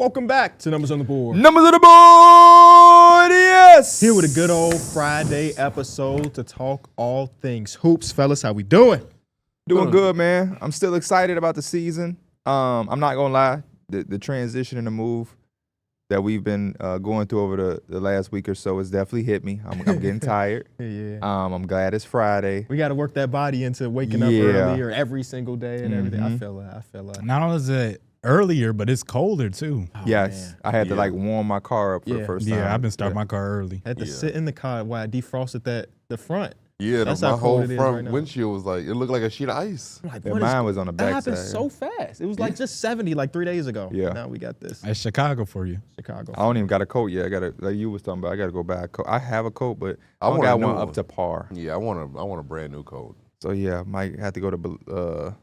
welcome back to Numbers on the Board. Numbers on the board, yes! Here with a good old Friday episode to talk all things hoops. Fellas, how we doing? Doing good, man. I'm still excited about the season. I'm not going to lie. The transition and the move that we've been going through over the last week or so has definitely hit me. I'm getting tired. Yeah. I'm glad it's Friday. We got to work that body into waking up earlier every single day and everything. I feel that. Not only is it earlier, but it's colder too. Oh, yes. man. I had to warm my car up for the first time. Yeah, I've been starting my car early. Had to sit in the car while I defrosted the front. Yeah, That's my how whole cold it is front right now. windshield was it looked like a sheet of ice. I'm like, Yeah, what mine was on the back That happened side. so fast. It was just 70 3 days ago. Yeah. Now we got this. That's Chicago for you. Chicago. I don't even got a coat yet. I got to, like you was talking about, I got to go buy a coat. I have a coat, but I want a got new one one. up to par. Yeah, I want a brand new coat. So, yeah, might have to go to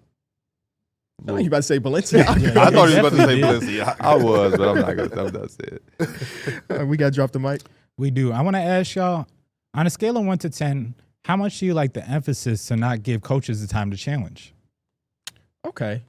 Oh, you about to say Balenciaga? I thought he was about to say Definitely Balenciaga. I was, but I'm not going to. That's it. We got to drop the mic. We do. I want to ask y'all, on a scale of 1 to 10, how much do you like the emphasis to not give coaches the time to challenge? Okay.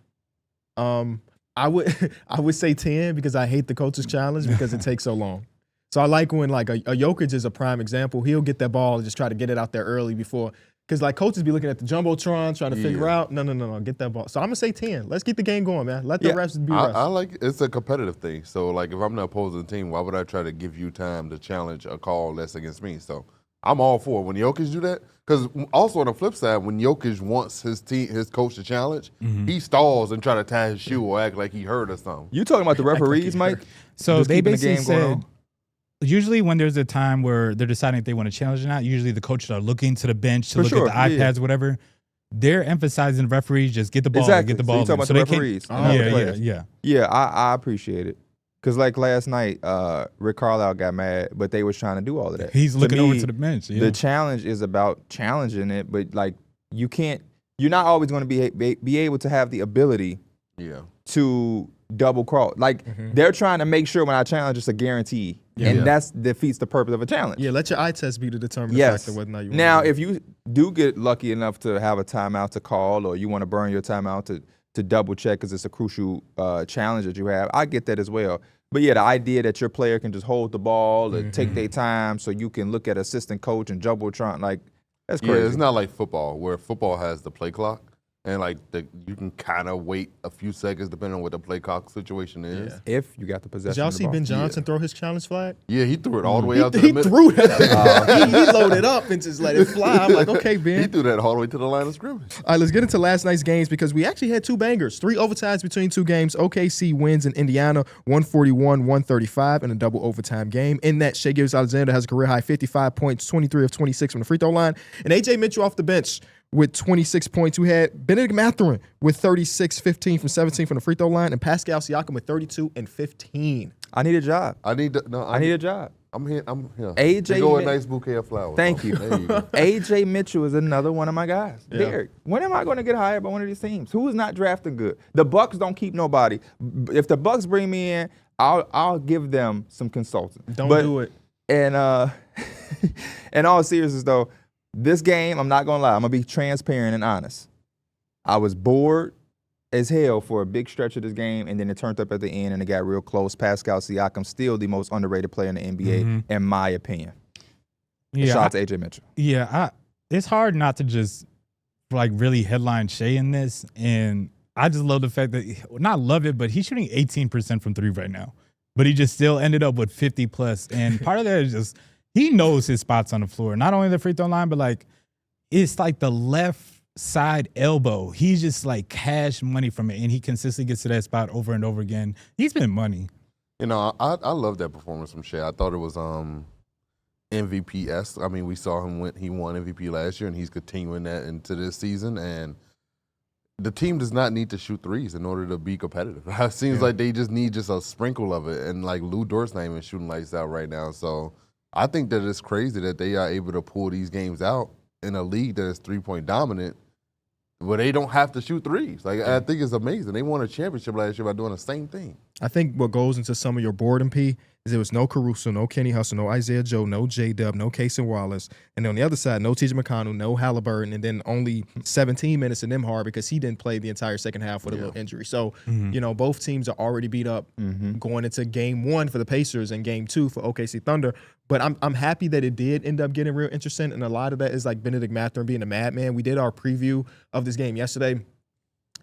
I would say 10 because I hate the coach's challenge because it takes so long. So I like when a Jokic is a prime example. He'll get that ball and just try to get it out there early before. Because coaches be looking at the Jumbotron trying to figure out, no, get that ball. So I'm going to say 10. Let's keep the game going, man. Let the refs be refs. I like it's a competitive thing. So if I'm the opposing team, why would I try to give you time to challenge a call that's against me? So I'm all for it. When Jokic do that, because also on the flip side, when Jokic wants his coach to challenge, he stalls and try to tie his shoe or act like he hurt or something. You talking about the referees, Mike? So Just they keeping the basically game going said, on? usually when there's a time where they're deciding if they want to challenge or not, usually the coaches are looking to the bench to For look sure, at the iPads, whatever. They're emphasizing referees just get the ball, Exactly. get the So ball. you talking about the they can't- referees and not the players. Yeah. Yeah, I appreciate it. Because last night, Rick Carlisle got mad, but they was trying to do all of that. He's looking over me, to the bench. Yeah. The challenge is about challenging it, but you're not always going to be able to have the ability to double cross. They're trying to make sure when I challenge, it's a guarantee. And that defeats the purpose of a challenge. Yeah, let your eye test be to determine the fact of whether or not you want Now, to. if you do get lucky enough to have a timeout to call or you want to burn your timeout to double check because it's a crucial challenge that you have, I get that as well. But yeah, the idea that your player can just hold the ball and take their time so you can look at assistant coach and jumbotron, that's crazy. Yeah, it's not like football, where football has the play clock. And you can kind of wait a few seconds depending on what the play clock situation is. Yeah. If you got the possession. Did y'all of the see ball. Ben Johnson throw his challenge flag? Yeah, he threw it all the way out to He the middle. threw that. He loaded up and just let it fly. I'm like, okay, Ben. He threw that all the way to the line of scrimmage. All right, let's get into last night's games because we actually had two bangers. 3 overtimes between two games. OKC wins in Indiana, 141-135 in a double overtime game. In that, Shai Gilgeous-Alexander has a career-high 55 points, 23 of 26 from the free throw line. And A.J. Mitchell off the bench with 26 points. We had Benedict Mathurin with 36-15 from 17 from the free throw line, and Pascal Siakam with 32 and 15. I need a job. I need a job. I'm here. AJ They go a Mi- nice bouquet of flowers. Thank you. There you go. AJ Mitchell is another one of my guys. Yeah. Darrick, when am I going to get hired by one of these teams? Who is not drafting good? The Bucks don't keep nobody. If the Bucks bring me in, I'll give them some consulting. Don't do it. And in all seriousness, though, this game, I'm not going to lie. I'm going to be transparent and honest. I was bored as hell for a big stretch of this game, and then it turned up at the end, and it got real close. Pascal Siakam, still the most underrated player in the NBA, in my opinion. Yeah, Shout out to AJ Mitchell. Yeah, it's hard not to just really headline Shea in this, and I just love the fact that not love it, but he's shooting 18% from 3 right now, but he just still ended up with 50 plus, and part of that is just he knows his spots on the floor, not only the free throw line, but it's the left side elbow. He's just cash money from it, and he consistently gets to that spot over and over again. He's been money. You know, I love that performance from Shai. I thought it was MVP-esque. I mean, we saw him he won MVP last year, and he's continuing that into this season. And the team does not need to shoot threes in order to be competitive. It seems like they just need a sprinkle of it. And Lou Dort's not even shooting lights out right now. So I think that it's crazy that they are able to pull these games out in a league that is 3-point dominant, where they don't have to shoot threes. I think it's amazing. They won a championship last year by doing the same thing. I think what goes into some of your boredom, P, is there was no Caruso, no Kenny Hustle, no Isaiah Joe, no J-Dub, no Casey Wallace. And then on the other side, no TJ McConnell, no Halliburton, and then only 17 minutes in Nembhard because he didn't play the entire second half with a little injury. So, both teams are already beat up going into game 1 for the Pacers and game 2 for OKC Thunder. But I'm happy that it did end up getting real interesting, and a lot of that is like Benedict Mathurin being a madman. We did our preview of this game yesterday,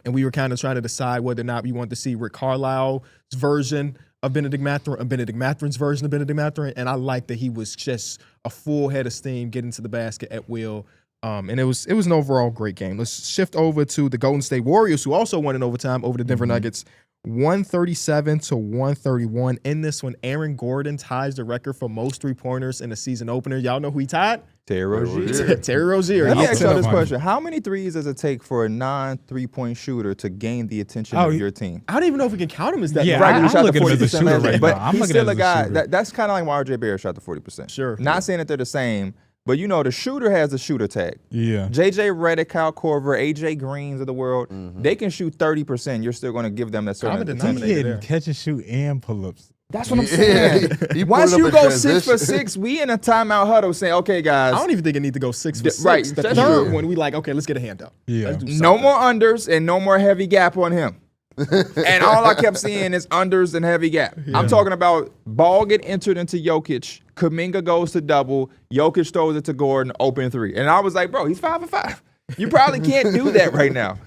and we were kind of trying to decide whether or not we want to see Rick Carlisle's version of Benedict Mathurin or Benedict Mathurin's version of Benedict Mathurin, and I like that he was just a full head of steam getting to the basket at will. And it was an overall great game. Let's shift over to the Golden State Warriors, who also won in overtime over the Denver Nuggets. 137-131. In this one, Aaron Gordon ties the record for most three-pointers in a season opener. Y'all know who he tied? Terry Rozier. Terry Rozier. Let me ask y'all this money. question. How many threes does it take for a non-3-point shooter to gain the attention of your team? I don't even know if we can count him as that. Yeah, Right, I'm he shot looking the at him as a 40% shooter last right game. now. But I'm he's looking still at a him as a guy. shooter. That's kind of like why RJ Barrett shot the 40%. Sure. Not saying that they're the same, but the shooter has a shooter tag. Yeah. JJ Redick, Kyle Korver, AJ Greens of the world, they can shoot 30%. You're still going to give them that certain Common attention. He denominator hitting there. catch and shoot and pull-ups. That's what I'm saying. He Once pulled you up in go 6 for transition. 6, we in a timeout huddle saying, okay, guys, I don't even think it need to go 6 for 6. Right, The that's third true. one, we like, okay, let's get a handout. Yeah. Let's do no something. more unders and no more heavy gap on him. And all I kept seeing is unders and heavy gap. I'm talking about ball get entered into Jokic, Kuminga goes to double, Jokic throws it to Gordon, open 3. And I was like, bro, he's 5 for 5. You probably can't do that right now.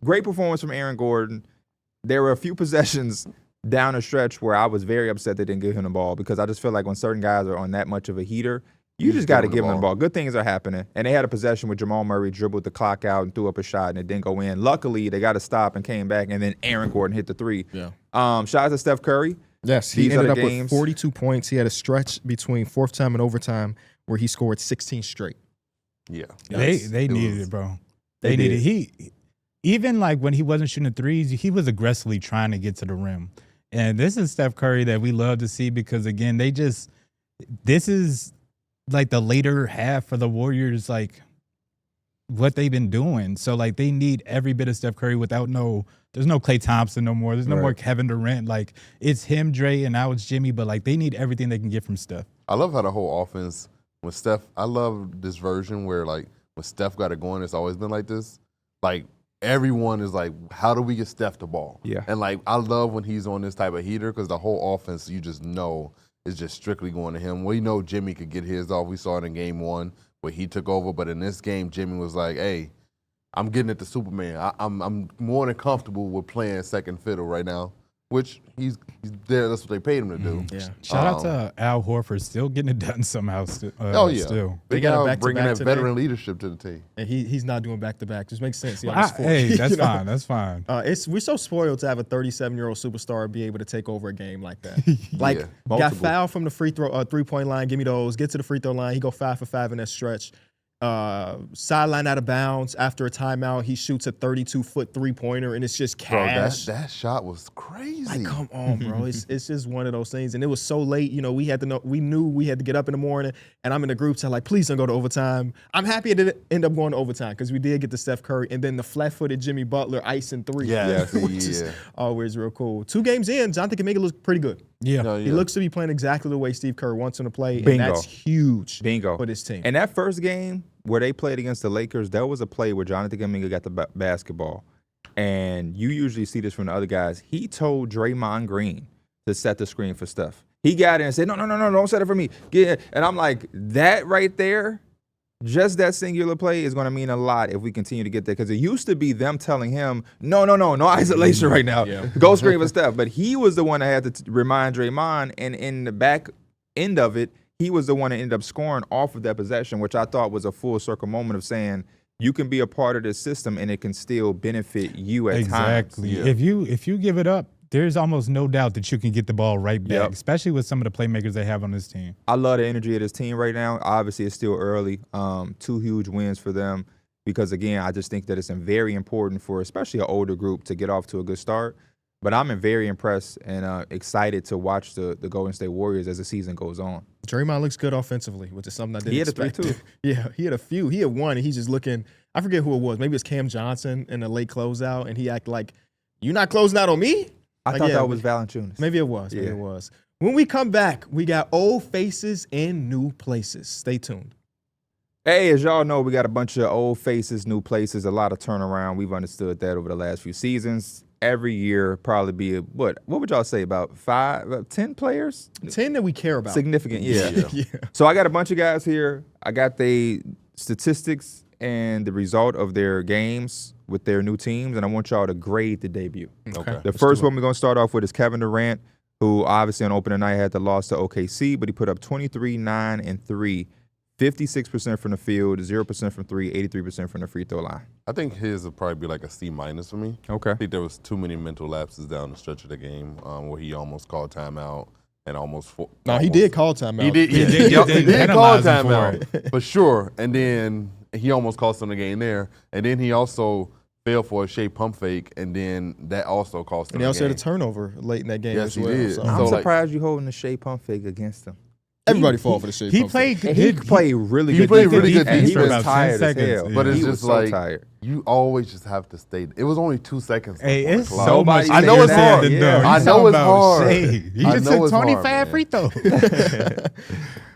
Great performance from Aaron Gordon. There were a few possessions down the stretch where I was very upset they didn't give him the ball because I just feel like when certain guys are on that much of a heater, you just got to give him the ball. Good things are happening. And they had a possession where Jamal Murray dribbled the clock out and threw up a shot and it didn't go in. Luckily, they got to stop and came back, and then Aaron Gordon hit the 3. Yeah. Shout out to Steph Curry. Yes, he These are ended the up games. with 42 points. He had a stretch between fourth time and overtime where he scored 16 straight. Yeah. They needed it, bro. They They needed did. he even like when he wasn't shooting threes, he was aggressively trying to get to the rim. And this is Steph Curry that we love to see because again, this is like the later half for the Warriors, like what they've been doing. So like they need every bit of Steph Curry without there's no Klay Thompson no more. There's no more Kevin Durant. Like it's him, Dre, and now it's Jimmy, but like they need everything they can get from Steph. I love how the whole offense when Steph. I love this version where like when Steph got it going, it's always been like this. Like everyone is like, how do we get Steph the ball? Yeah. And like I love when he's on this type of heater because the whole offense you just know is just strictly going to him. We know Jimmy could get his off. We saw it in game 1 where he took over, but in this game, Jimmy was like, hey, I'm getting it to Superman. I'm more than comfortable with playing second fiddle right now, which he's there. That's what they paid him to do. Yeah. Shout out to Al Horford still getting it done somehow. Still. They They got a got back-to-back bringing that today. veteran leadership to the team. And he's not doing back-to-back. Just makes sense. He almost scored. Hey, that's You know? fine. That's fine. We're so spoiled to have a 37-year-old superstar be able to take over a game like that. Like, Yeah, got multiple. fouled from the three-point line. Give me those. Get to the free throw line. He go 5 for 5 in that stretch. Sideline out of bounds after a timeout. He shoots a 32-foot three-pointer, and it's just Bro, cash. that shot was crazy. Like, come on, bro. It's just one of those things. And it was so late. You know, we knew we had to get up in the morning. And I'm in the group chat like, please don't go to overtime. I'm happy it didn't end up going to overtime because we did get the Steph Curry and then the flat-footed Jimmy Butler icing 3. Yes, which is always real cool. 2 games in, Jonathan Kuminga looks pretty good. Yeah. No, He looks to be playing exactly the way Steve Kerr wants him to play. Bingo. And that's huge Bingo. for this team. And that first game where they played against the Lakers, there was a play where Jonathan Kuminga got the basketball. And you usually see this from the other guys. He told Draymond Green to set the screen for Steph. He got in and said, no, don't set it for me. Get it. And I'm like, that right there, just that singular play is going to mean a lot if we continue to get there. Because it used to be them telling him, no isolation right now. Yeah. Go screen for Steph. But he was the one that had to remind Draymond. And in the back end of it, he was the one that ended up scoring off of that possession, which I thought was a full circle moment of saying you can be a part of this system and it can still benefit you at times. Exactly. If you give it up, there's almost no doubt that you can get the ball right back, Yep. especially with some of the playmakers they have on this team. I love the energy of this team right now. Obviously, it's still early. 2 huge wins for them because, again, I just think that it's very important for especially an older group to get off to a good start. But I'm very impressed and excited to watch the Golden State Warriors as the season goes on. Draymond looks good offensively, which is something I didn't He had a expect. 3 too. Yeah, he had a few. He had one, and he's just looking. I forget who it was. Maybe it's Cam Johnson in a late closeout, and he acted like, "You're not closing out on me." I Like, thought yeah, that was Valanciunas. Maybe it was. Maybe Yeah. it was. When we come back, we got old faces in new places. Stay tuned. Hey, as y'all know, we got a bunch of old faces, new places, a lot of turnaround. We've understood that over the last few seasons. Every year, probably be what would y'all say, about 10 players? 10 that we care about. Significant, yeah. Yeah. So I got a bunch of guys here. I got the statistics and the result of their games with their new teams, and I want y'all to grade the debut. Okay. The first one we're going to start off with is Kevin Durant, who obviously on opening night had the loss to OKC, but he put up 23, 9, and 3, 56% from the field, 0% from 3, 83% from the free throw line. I think his would probably be like a C- for me. Okay. I think there was too many mental lapses down the stretch of the game where he almost called timeout and No, he did call timeout. He did. He He did call penalize him for timeout for sure. And then he almost cost him the game there. And then he also fell for a Shea pump fake, and then that also cost him. And he also the had a game. turnover late in that game Yes, as he well. did. So. I'm So, like- surprised you holding the Shea pump fake against him. Everybody fall for the shit. He played. He played really He good played defense, really good and he defense. was For about 10 tired as seconds, hell. yeah. But it's he was just so like tired. you always just have to stay. It was only 2 seconds. Hey, left on it's the clock. so much. I know it's easier hard. than Yeah. though. I You know talking it's about hard. Shea. He I just know took it's hard, 25 man. free throws.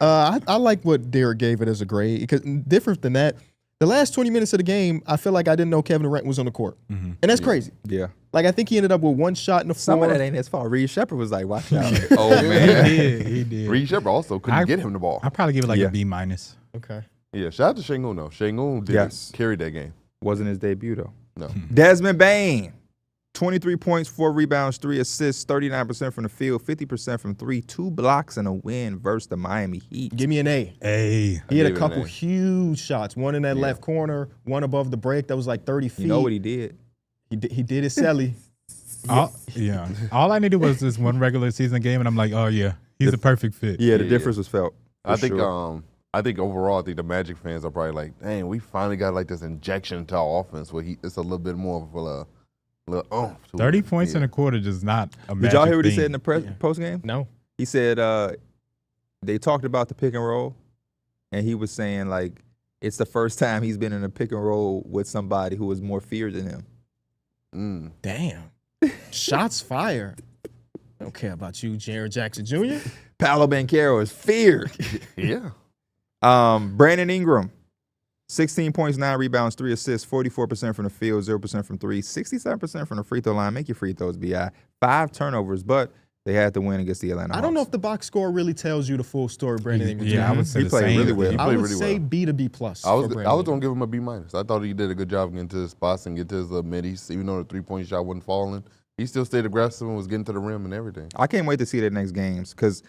I like what Darrick gave it as a grade. Because different than that, the last 20 minutes of the game, I feel like I didn't know Kevin Durant was on the court. And that's crazy. Yeah. Like, I think he ended up with one shot in the Some of fourth. that ain't his fault. Reed Shepard was like, watch out. Oh man, He did. Reed Shepard also couldn't get him the ball. I'd probably give it like Yeah. a B minus. Okay. Yeah, shout out to Sengun though. Sengun did Yes. carry that game. Wasn't his debut, though. No, Desmond Bane, 23 points, 4 rebounds, 3 assists, 39% from the field, 50% from 3, 2 blocks, and a win versus the Miami Heat. Give me an A. Hey. He had gave a it couple an A. huge shots. One in that left corner, one above the break that was like 30 feet. You know what he did? He did his celly. Yeah. All I needed was this one regular season game, and I'm like, oh yeah, he's a perfect fit. Yeah, the Yeah. difference was felt. I for think sure. I think overall, I think the Magic fans are probably like, dang, we finally got like this injection to our offense where it's a little bit more of a little oomph to 30 it. points in Yeah. a quarter just not a Did y'all hear what he thing. said in the post game? No. He said they talked about the pick and roll, and he was saying like it's the first time he's been in a pick and roll with somebody who was more feared than him. Mm. Damn. Shots fired. I don't care about you, Jared Jackson Jr. Paolo Banchero is feared. Yeah. Brandon Ingram, 16 points, 9 rebounds, 3 assists, 44% from the field, 0% from 3, 67% from the free throw line. Make your free throws, B.I. 5 turnovers, but they had to win against the Atlanta Hawks. I don't know if the box score really tells you the full story, Brandon Ingram. Yeah, I would say He the played same. really well. He I played would really say well. B to B plus. I was for I Brandon was gonna Ingram. give him a B minus. I thought he did a good job getting to his spots and get to his middies, even though the 3-point shot wasn't falling. He still stayed aggressive and was getting to the rim and everything. I can't wait to see their next games because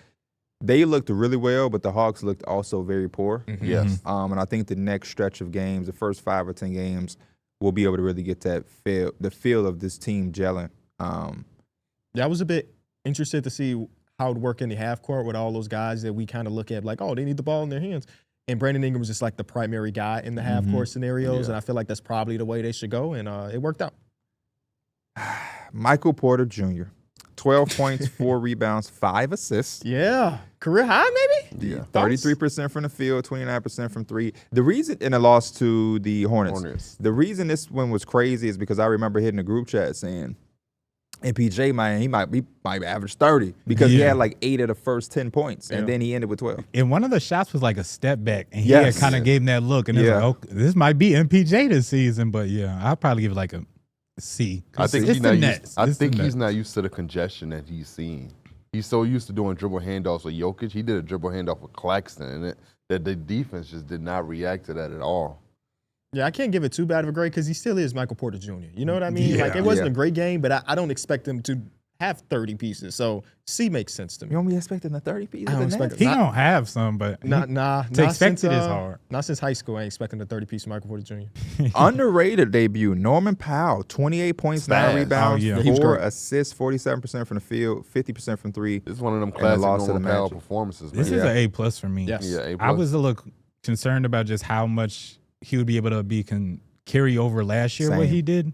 they looked really well, but the Hawks looked also very poor. Yes. And I think the next stretch of games, the first 5 or 10 games, we'll be able to really get that feel of this team gelling. Yeah, I was a bit interested to see how it would work in the half court with all those guys that we kind of look at like, oh, they need the ball in their hands. And Brandon Ingram was just like the primary guy in the half court scenarios. Yeah. And I feel like that's probably the way they should go. And it worked out. Michael Porter Jr., 12 points, 4 rebounds, 5 assists. Yeah. Career high, maybe? Yeah. 33% from the field, 29% from 3. The reason, and a loss to the Hornets. The reason this one was crazy is because I remember hitting the group chat saying, MPJ, man, he might average 30 because he Yeah. had like 8 of the first 10 points, and then he ended with 12. And one of the shots was like a step back, and he Yes. kind of gave him that look, and it was Yeah. like, okay, this might be MPJ this season, but yeah, I'll probably give it like a C. I think it's he's the not Nets. used. I It's the think he's Nets. not used to the congestion that he's seeing. He's so used to doing dribble handoffs with Jokic. He did a dribble handoff with Claxton, and that the defense just did not react to that at all. Yeah, I can't give it too bad of a grade because he still is Michael Porter Jr. You know what I mean? Yeah. Like, it wasn't Yeah. a great game, but I don't expect him to have 30 pieces. So C makes sense to me. You don't be expecting a 30 piece I of don't the expect Nets? He Not- don't have some, but Nah. to expect it is hard. Not since high school, I ain't expecting a 30-piece Michael Porter Jr. Underrated debut. Norman Powell, 28 points, 9 Spaz. rebounds, Oh, yeah. He was 4 great. assists, 47% from the field, 50% from 3. This is one of them the classic loss to the Norman Powell Magic. performances. This man. is an A plus for me. Yes. Yeah, A+. I was a little concerned about just how much he would be able to carry over last year what Same. he did,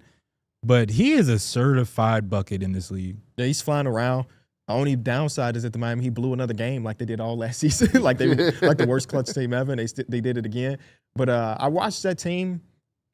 but he is a certified bucket in this league. Yeah, he's flying around. The only downside is at the Miami, he blew another game like they did all last season. Like they were like the worst clutch team ever, and they did it again. But I watched that team,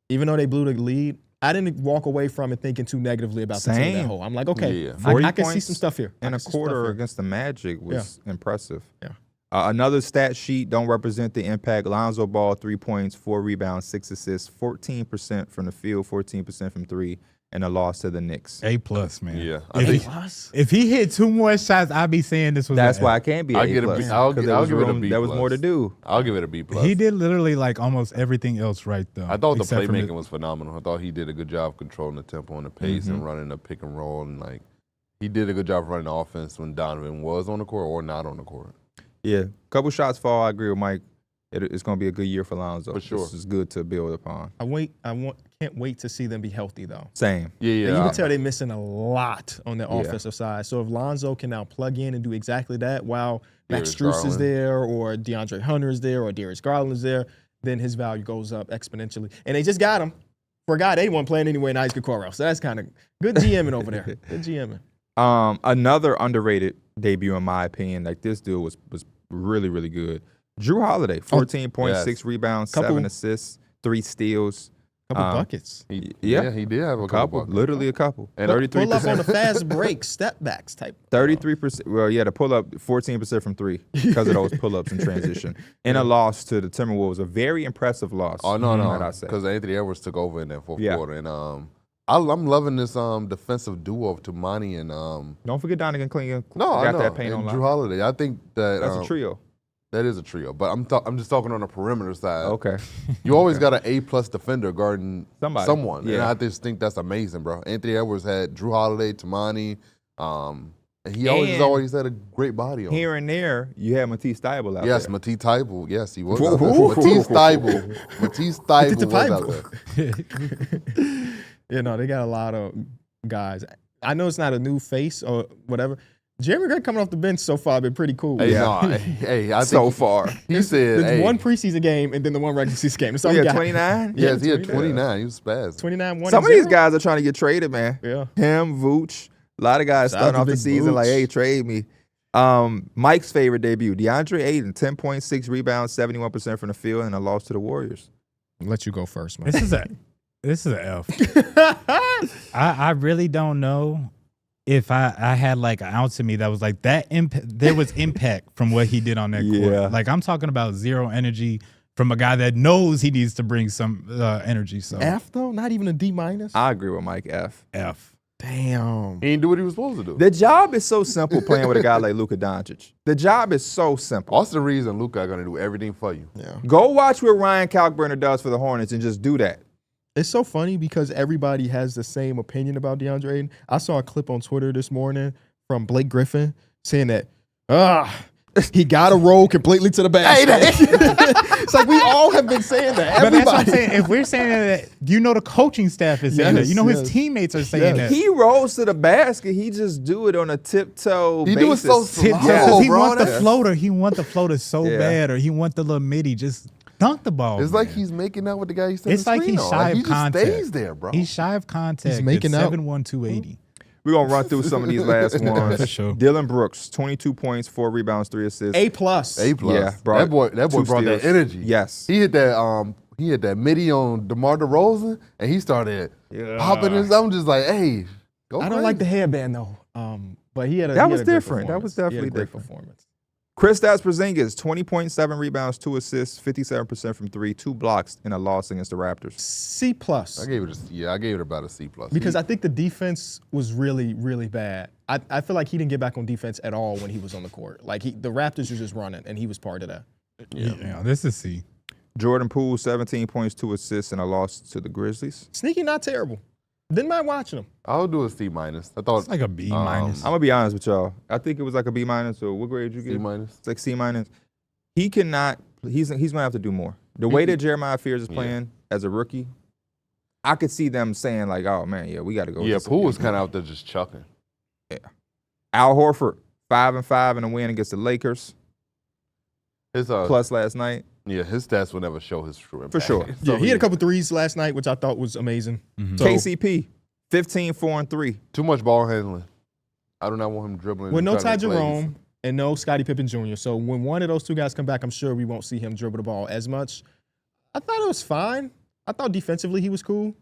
even though they blew the lead, I didn't walk away from it thinking too negatively about the team Same. that whole. I'm like, okay, Yeah. I can see points some stuff here. I in can a see some stuff quarter here. against the Magic was impressive. Yeah. Another stat sheet don't represent the impact. Lonzo Ball, 3 points, 4 rebounds, 6 assists, 14% from the field, 14% from three, and a loss to the Knicks. A plus, man. Yeah. If he hit 2 more shots, I'd be saying this was. That's an why F. I can't be I'll A+. get a B. 'cause I'll there give was it a room- B+. There was more to do. I'll give it a B+. He did literally like almost everything else right though. I thought the except for playmaking was phenomenal. I thought he did a good job controlling the tempo and the pace Mm-hmm. and running the pick and roll, and like he did a good job running the offense when Donovan was on the court or not on the court. Yeah, couple shots fall. I agree with Mike. It's going to be a good year for Lonzo. For sure. This is good to build upon. Can't wait to see them be healthy though. Same. Yeah, And you can tell they're missing a lot on the Yeah. offensive side. So if Lonzo can now plug in and do exactly that while Max Darius Strus is Garland. there or DeAndre Hunter is there or Darius Garland is there, then his value goes up exponentially. And they just got him for a guy they weren't playing anyway, now he's Kokoro. So that's kind of good GMing over there. Good GMing. Another underrated debut, in my opinion. Like this dude was really, really good. Drew Holiday, 14 points, yes. 6 rebounds, Couple- 7 assists, 3 steals. Couple buckets. Yeah. He did have a couple. buckets. Literally a couple. And Pull up on the 33%. fast break, step backs type. 33%. Well, yeah, the pull up 14% from three because of those pull ups in transition. And a loss to the Timberwolves, a very impressive loss. Oh no, might I say. because Anthony Edwards took over in that fourth Yeah. quarter, and I'm loving this defensive duo of Tumani and Don't forget Donovan Clean. no, I got know, that paint and on Drew line. Holiday. I think that That's a trio. That is a trio, but I'm just talking on the perimeter side. Okay. You always got an A+ defender guarding Somebody. someone, and Yeah. I just think that's amazing, bro. Anthony Edwards had Drew Holiday, Tumani, and he always had a great body on him. Here and there, you had Matisse Thybulle out Yes, there. Matisse Thybulle. Yes, he was. Whoa. Out there. Matisse Thybulle. Matisse Thybulle was out there. You know, they got a lot of guys. I know it's not a new face or whatever. Jeremy Grant coming off the bench so far been pretty cool. Hey, Yeah. no, hey, I think So far. he said, There's hey, one preseason game and then the one regular season game. That's all He we had got. 29? yes, he had 29. 29. He was spazzed. 29, 1 Some of and these 0? guys are trying to get traded, man. Yeah. Him, Vooch. A lot of guys Shout out starting to off the Big season like, Vooch. hey, trade me. Mike's favorite debut, DeAndre Ayton, 10.6 rebounds, 71% from the field, and a loss to the Warriors. Let you go first, man. This is an F. I really don't know if I had like an ounce of me that was like that there was impact from what he did on that Yeah. court. Like I'm talking about zero energy from a guy that knows he needs to bring some energy. So F though? Not even a D minus? I agree with Mike F. F. Damn. He didn't do what he was supposed to do. The job is so simple playing with a guy like Luka Doncic. The job is so simple. Also, the reason Luka going to do everything for you. Yeah. Go watch what Ryan Kalkbrenner does for the Hornets and just do that. It's so funny because everybody has the same opinion about DeAndre Ayton. I saw a clip on Twitter this morning from Blake Griffin saying that, he got to roll completely to the basket. It's like we all have been saying that. But that's what I'm Everybody. saying. If we're saying that, you know the coaching staff is saying that. Yes, You know his yes. teammates are saying Yes. that. He rolls to the basket. He just do it on a tiptoe He basis. do it so slow. Because he bro, want the that's- floater. He want the floater so Yeah. bad, or he want the little midi. Just dunk the ball. It's like man. he's making out with the guy he's It's like he's shy of He contact. just stays there, bro. He's shy of contact. He's making out. 7'1", 280. We're going to run through some of these last ones. For sure. Dylan Brooks, 22 points, 4 rebounds, 3 assists. A+. A+. Yeah, bro. That boy Two brought that steals. energy. Yes. He hit that midi on DeMar DeRozan, and he started popping his. I'm just like, hey, go I don't crazy. like the headband though. But he had a That he was had a great different. That was performance. He had a definitely great different. performance. Kristaps Porzingis, 20.7 rebounds, 2 assists, 57% from 3, 2 blocks in a loss against the Raptors. C+. I gave it about a C+. Because I think the defense was really, really bad. I feel like he didn't get back on defense at all when he was on the court. Like the Raptors were just running, and he was part of that. Yeah, this is C. Jordan Poole, 17 points, 2 assists, and a loss to the Grizzlies. Sneaky, not terrible. Didn't mind watching him. I'll do a C-. I thought It's like a B minus. I'm going to be honest with y'all. I think it was like a B minus, or what grade did you get? C-. It's like C minus. He cannot, he's going to have to do more. The way that Jeremiah Fears is playing as a rookie, I could see them saying like, oh man, yeah, we got to go. Yeah, with this Poole was again. kind of out there just chucking. Al Horford, 5-5 in a win against the Lakers, His plus last night. yeah, his stats will never show his true impact. For sure. Yeah, he had a couple threes last night, which I thought was amazing. Mm-hmm. So, KCP, 15, 4, and 3. Too much ball handling. I do not want him dribbling. with and no trying Ty to make plays. Jerome and no Scottie Pippen Jr. So when one of those two guys come back, I'm sure we won't see him dribble the ball as much. I thought it was fine. I thought defensively he was cool.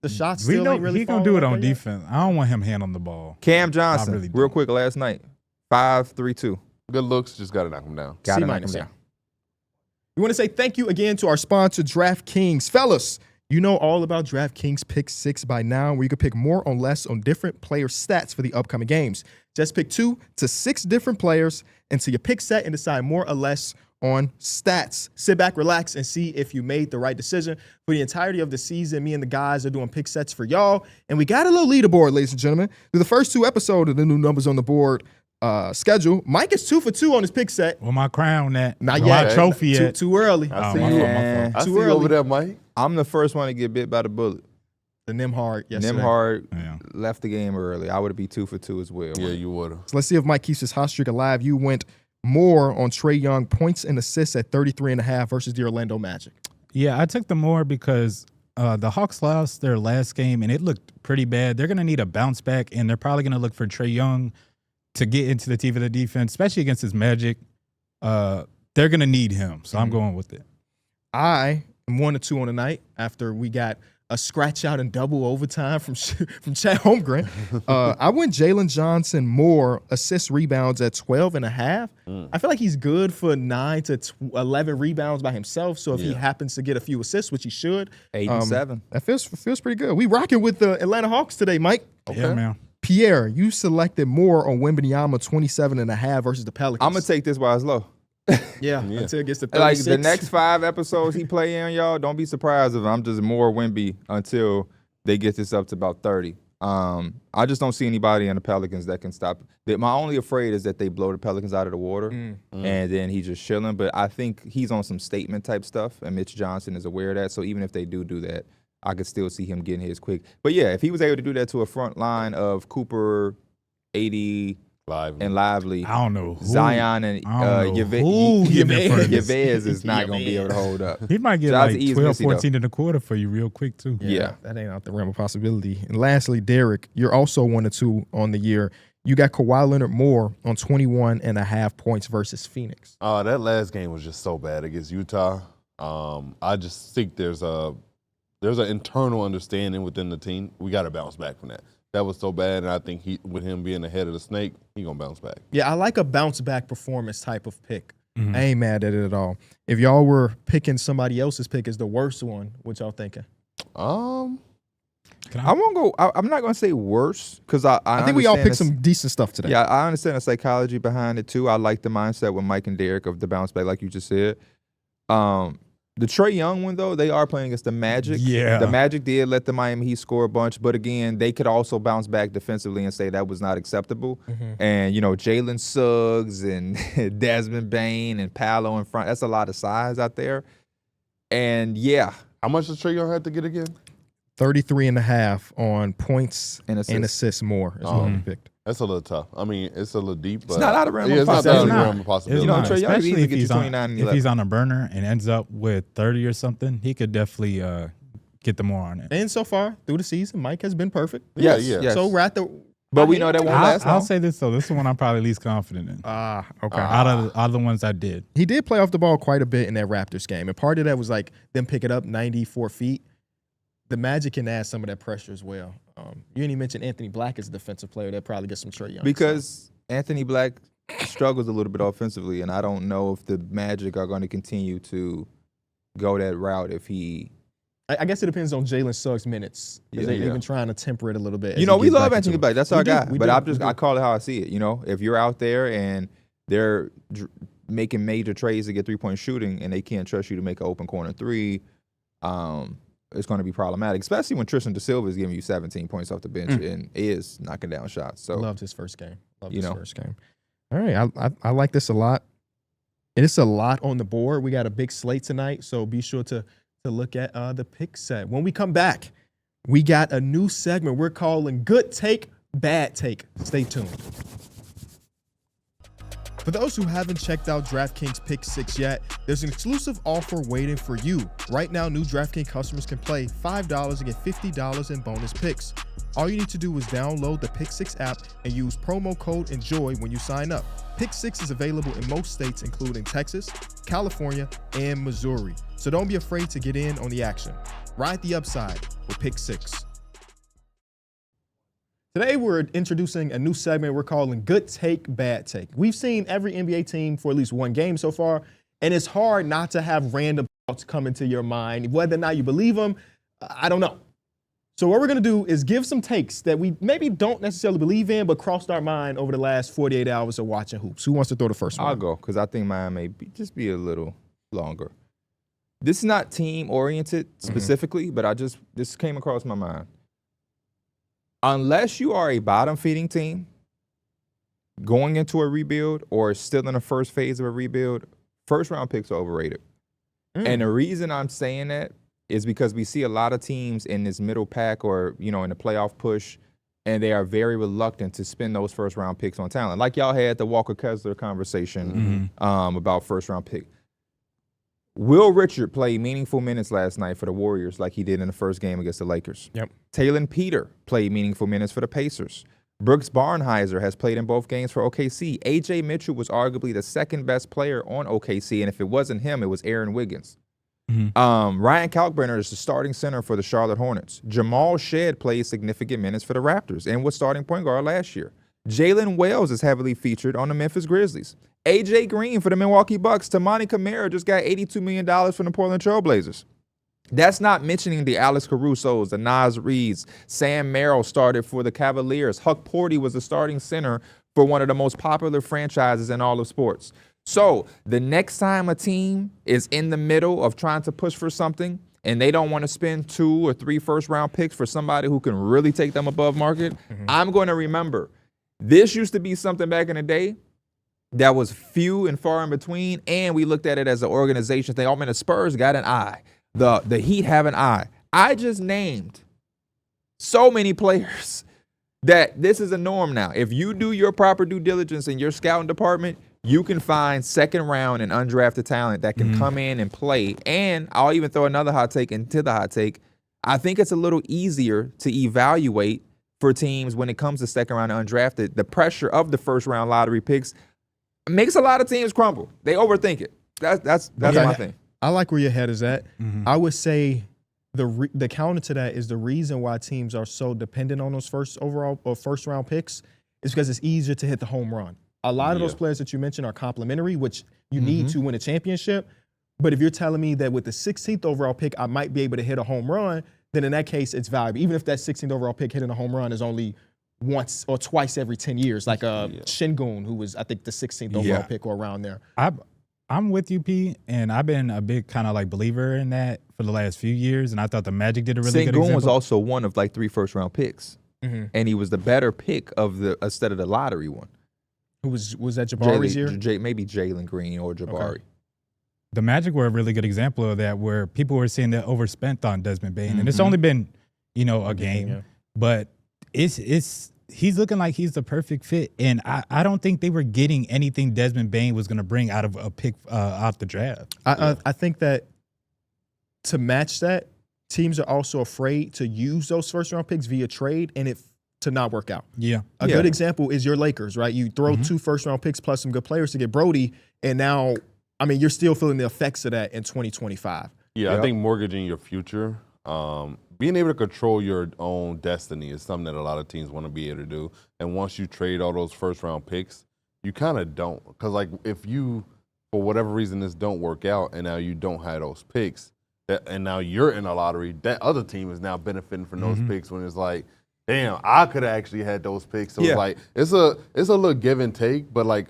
The shots We still know ain't really he gonna falling do it like on that yet? defense. I don't want him hand on the ball. Cam Johnson, really real don't. quick, last night, 5-3-2. Good looks, just got to knock him down. Got to C knock him minus, down. We want to say thank you again to our sponsor, DraftKings. Fellas, you know all about DraftKings Pick 6 by now, where you can pick more or less on different player stats for the upcoming games. Just pick 2 to 6 different players into your pick set and decide more or less on stats. Sit back, relax, and see if you made the right decision. For the entirety of the season, me and the guys are doing pick sets for y'all, and we got a little leaderboard, ladies and gentlemen. Through the first 2 episodes of the new numbers on the board schedule, Mike is 2 for 2 on his pick set. Well, my crown that. Not my yet. trophy yet. Too early. I Oh, see my you. fault, my fault. I Too see you early. over there, Mike. I'm the first one to get bit by the bullet. The Nimhard yesterday. Nimhard Yeah. left the game early. I would be 2 for 2 as well. Yeah, you would have. So let's see if Mike keeps his hot streak alive. You went more on Trae Young points and assists at 33.5 versus the Orlando Magic. Yeah, I took the more because the Hawks lost their last game, and it looked pretty bad. They're going to need a bounce back, and they're probably going to look for Trae Young to get into the teeth of the defense, especially against his Magic. They're going to need him, so I'm going with it. I am 1 to 2 on the night after we got a scratch out in double overtime from Chad Holmgren. I went Jalen Johnson more assists rebounds at 12.5. I feel like he's good for 9 to 11 rebounds by himself. So if he happens to get a few assists, which he should, 8 and 7. that feels pretty good. We rocking with the Atlanta Hawks today, Mike. Yeah, man. Pierre, you selected more on Wembanyama 27.5 versus the Pelicans. I'm going to take this while it's low. Yeah, until it gets to 36. Like the next 5 episodes he play in, y'all, don't be surprised if I'm just more Wemby until they get this up to about 30. I just don't see anybody in the Pelicans that can stop. My only afraid is that they blow the Pelicans out of the water and then he's just chilling. But I think he's on some statement type stuff, and Mitch Johnson is aware of that. So even if they do that, I could still see him getting his quick. But yeah, if he was able to do that to a front line of Cooper, 80, and Lively, I don't know who. Zion and I don't know who getting in front of this. Yvez is not going to be able to hold up. He might get Shout out like to East 12, Missy, 14 in a quarter for you real quick, too. Yeah. That ain't out the realm of possibility. And lastly, Darrick, you're also 1 to 2 on the year. You got Kawhi Leonard more on 21.5 points versus Phoenix. That last game was just so bad against Utah. I just think there's an internal understanding within the team. We got to bounce back from that. That was so bad, and I think with him being ahead of the snake, he gonna bounce back. Yeah, I like a bounce back performance type of pick. I ain't mad at it at all. If y'all were picking somebody else's pick as the worst one, what y'all thinking? I won't go. I'm not going to say worse because I think we all picked understand some decent stuff today. Yeah, I understand the psychology behind it too. I like the mindset with Mike and Darrick of the bounce back, like you just said. The Trae Young one, though, they are playing against the Magic. Yeah. The Magic did let the Miami Heat score a bunch, but again, they could also bounce back defensively and say that was not acceptable. And, Jalen Suggs and Desmond Bane and Paolo in front, that's a lot of size out there. And, yeah. How much does Trae Young have to get again? 33.5 on points And assists more is what we picked. That's a little tough. I mean, it's a little deep, but It's not out of realm of it's not possibility. out of It's realm of It's possibility. know, not, Trae Young especially easily if get you he's on 29 and if 11. he's on a burner and ends up with 30 or something, he could definitely get the more on it. And so far through the season, Mike has been perfect. Yeah, Yes, yeah. yes. So we're at the. But we know that won't last I'll long. say this though, this is the one I'm probably least confident in. Okay. Out of the ones I did. He did play off the ball quite a bit in that Raptors game. And part of that was like them pick it up 94 feet. The Magic can add some of that pressure as well. You didn't even mention Anthony Black as a defensive player. That probably gets some Trae Young. Because Anthony Black struggles a little bit offensively, and I don't know if the Magic are going to continue to go that route if he. I guess it depends on Jalen Suggs' minutes. Because they've been trying to temper it a little bit. We love Anthony Black. That's our guy. But I call it how I see it. If you're out there and they're making major trades to get 3-point shooting and they can't trust you to make an open corner 3, it's going to be problematic, especially when Tristan DeSilva is giving you 17 points off the bench and is knocking down shots. So loved his first game. First game. All right, I like this a lot. And it's a lot on the board. We got a big slate tonight, so be sure to look at the pick set. When we come back, we got a new segment we're calling Good Take, Bad Take. Stay tuned. For those who haven't checked out DraftKings Pick 6 yet, there's an exclusive offer waiting for you. Right now, new DraftKings customers can play $5 and get $50 in bonus picks. All you need to do is download the Pick 6 app and use promo code ENJOY when you sign up. Pick 6 is available in most states, including Texas, California, and Missouri. So don't be afraid to get in on the action. Ride the upside with Pick 6. Today we're introducing a new segment we're calling Good Take, Bad Take. We've seen every NBA team for at least one game so far, and it's hard not to have random thoughts come into your mind. Whether or not you believe them, I don't know. So what we're going to do is give some takes that we maybe don't necessarily believe in, but crossed our mind over the last 48 hours of watching hoops. Who wants to throw the first one? I'll go, because I think mine may just be a little longer. This is not team-oriented specifically, but this came across my mind. Unless you are a bottom-feeding team going into a rebuild or still in the first phase of a rebuild, first-round picks are overrated. And the reason I'm saying that is because we see a lot of teams in this middle pack or, in the playoff push, and they are very reluctant to spend those first-round picks on talent. Like y'all had the Walker Kessler conversation about first-round pick. Will Richard played meaningful minutes last night for the Warriors like he did in the first game against the Lakers. Yep. Taylor Peter played meaningful minutes for the Pacers. Brooks Barnheiser has played in both games for OKC. A.J. Mitchell was arguably the second best player on OKC, and if it wasn't him, it was Aaron Wiggins. Ryan Kalkbrenner is the starting center for the Charlotte Hornets. Jamal Shead played significant minutes for the Raptors and was starting point guard last year. Jalen Wells is heavily featured on the Memphis Grizzlies. A.J. Green for the Milwaukee Bucks. Tamani Camara just got $82 million from the Portland Trail Blazers. That's not mentioning the Alex Carusos, the Naz Reeds. Sam Merrill started for the Cavaliers. Huck Porty was the starting center for one of the most popular franchises in all of sports. So the next time a team is in the middle of trying to push for something and they don't want to spend 2 or 3 first-round picks for somebody who can really take them above market, I'm going to remember this used to be something back in the day that was few and far in between, and we looked at it as an organization thing. Oh, man, the Spurs got an eye. The Heat have an eye. I just named so many players that this is a norm now. If you do your proper due diligence in your scouting department, you can find second round and undrafted talent that can come in and play. And I'll even throw another hot take into the hot take. I think it's a little easier to evaluate for teams when it comes to second round and undrafted. The pressure of the first round lottery picks makes a lot of teams crumble. They overthink it. That's my thing. I like where your head is at. I would say the counter to that is the reason why teams are so dependent on those first round picks is because it's easier to hit the home run. A lot of those players that you mentioned are complementary, which you need to win a championship. But if you're telling me that with the 16th overall pick, I might be able to hit a home run, then in that case, it's valuable. Even if that 16th overall pick hitting a home run is only once or twice every 10 years, like Şengün, who was, I think, the 16th overall pick or around there. I'm with you, P, and I've been a big kind of like believer in that for the last few years, and I thought the Magic did a really good example. Şengün was also one of like 3 first-round picks, and he was the better pick of instead of the lottery one. Who was that Jabari's year? Maybe Jalen Green or Jabari. Okay. The Magic were a really good example of that, where people were saying that overspent on Desmond Bane, and it's only been a game, but he's looking like he's the perfect fit, and I don't think they were getting anything Desmond Bane was going to bring out of a pick out the draft. I think that to match that, teams are also afraid to use those first-round picks via trade, and to not work out. A good example is your Lakers, right? You throw 2 first-round picks plus some good players to get Brody, and now, you're still feeling the effects of that in 2025. I think mortgaging your future, being able to control your own destiny is something that a lot of teams want to be able to do. And once you trade all those first-round picks, you kind of don't. Because, like, if you, for whatever reason, this don't work out and now you don't have those picks, and now you're in a lottery, that other team is now benefiting from those picks when it's like, damn, I could have actually had those picks. So it's like, it's a little give and take, but like,